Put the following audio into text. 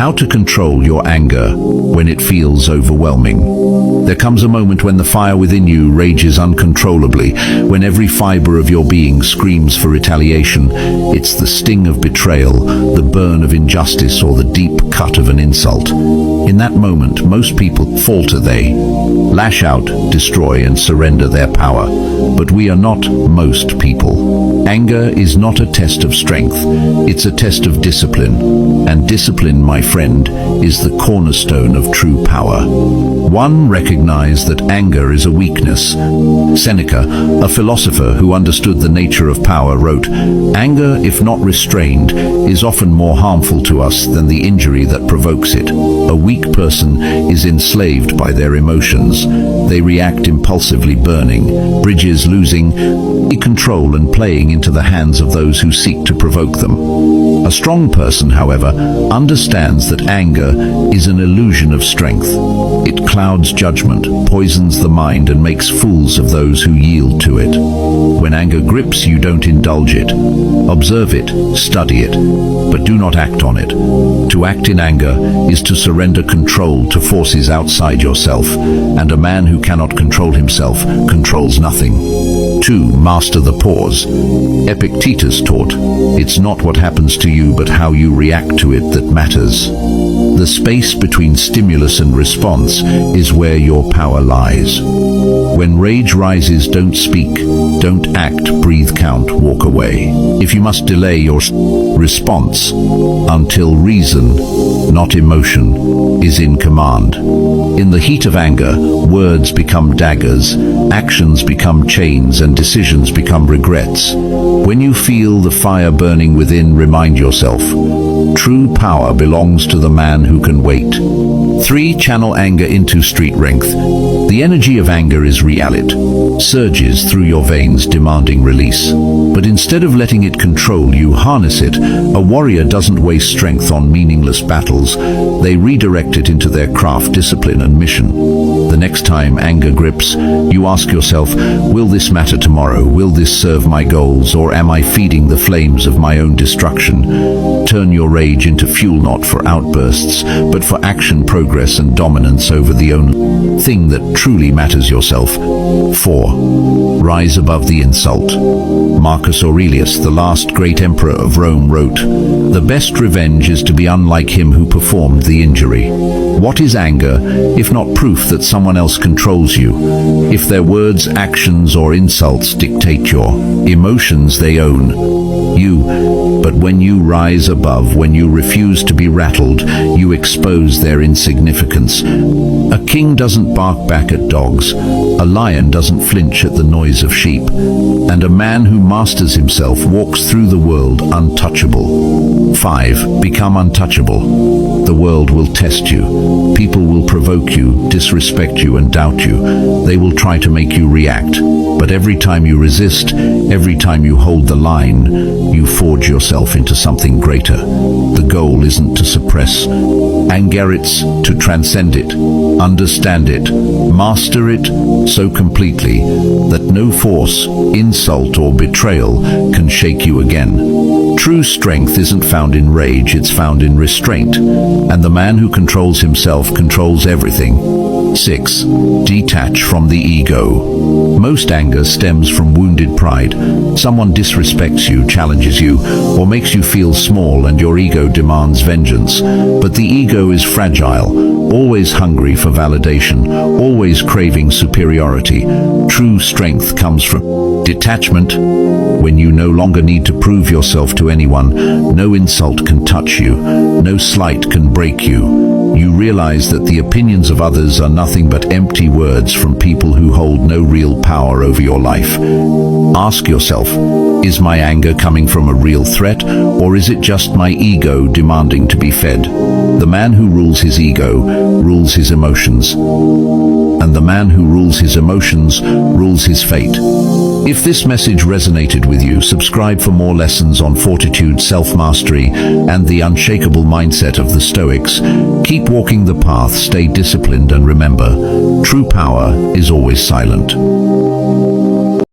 How to control your anger when it feels overwhelming. There comes a moment when the fire within you rages uncontrollably, when every fiber of your being screams for retaliation. It's the sting of betrayal, the burn of injustice, or the deep cut of an insult. In that moment, most people falter. They lash out, destroy, and surrender their power. But we are not most people. Anger is not a test of strength. It's a test of discipline. And discipline, my friend, is the cornerstone of true power. 1. Recognize that anger is a weakness. Seneca, a philosopher who understood the nature of power, wrote, "Anger, if not restrained, is often more harmful to us than the injury that provokes it." A weak person is enslaved by their emotions. They react impulsively, burning bridges, losing control, and playing into the hands of those who seek to provoke them. A strong person, however, understands that anger is an illusion of strength. It clouds judgment, poisons the mind, and makes fools of those who yield to it. When anger grips you, don't indulge it. Observe it, study it, but do not act on it. To act in anger is to surrender control to forces outside yourself, and a man who cannot control himself controls nothing. 2. Master the pause. Epictetus taught, "It's not what happens to you, but how you react to it that matters." The space between stimulus and response is where your power lies. When rage rises, don't speak, don't act, breathe, count, walk away. If you must delay your response until reason, not emotion, is in command. In the heat of anger, words become daggers, actions become chains, and decisions become regrets. When you feel the fire burning within, remind yourself, true power belongs to the man who can wait. 3. Channel anger into strength. The energy of anger is reality, surges through your veins demanding release. But instead of letting it control you, harness it. A warrior doesn't waste strength on meaningless battles. They redirect it into their craft, discipline, and mission. The next time anger grips, you ask yourself, will this matter tomorrow? Will this serve my goals, or am I feeding the flames of my own destruction? Turn your rage into fuel, not for outbursts, but for action, progress, and dominance over the only thing that truly matters, yourself. 4. Rise above the insult. Marcus Aurelius, the last great emperor of Rome, wrote, "The best revenge is to be unlike him who performed the injury." What is anger, if not proof that someone else controls you? If their words, actions, or insults dictate your emotions, they own you. But when you rise above, when you refuse to be rattled, you expose their insignificance. A king doesn't bark back at dogs. A lion doesn't flinch at the noise of sheep. And a man who masters himself walks through the world untouchable. 5. Become untouchable. The world will test you. People will provoke you, disrespect you, and doubt you. They will try to make you react. But every time you resist, every time you hold the line, you forge yourself into something greater. The goal isn't to suppress anger, it's to transcend it, understand it, master it so completely that no force, insult, or betrayal can shake you again. True strength isn't found in rage, it's found in restraint. And the man who controls himself controls everything. 6. Detach from the ego. Most anger stems from wounded pride. Someone disrespects you, challenges you, or makes you feel small, and your ego demands vengeance. But the ego is fragile, always hungry for validation, always craving superiority. True strength comes from detachment. When you no longer need to prove yourself to anyone, no insult can touch you, no slight can break you. You realize that the opinions of others are nothing but empty words from people who hold no real power over your life. Ask yourself, is my anger coming from a real threat, or is it just my ego demanding to be fed? The man who rules his ego rules his emotions, and the man who rules his emotions rules his fate. If this message resonated with you, subscribe for more lessons on fortitude, self-mastery, and the unshakable mindset of the Stoics. Keep walking the path, stay disciplined, and remember, true power is always silent.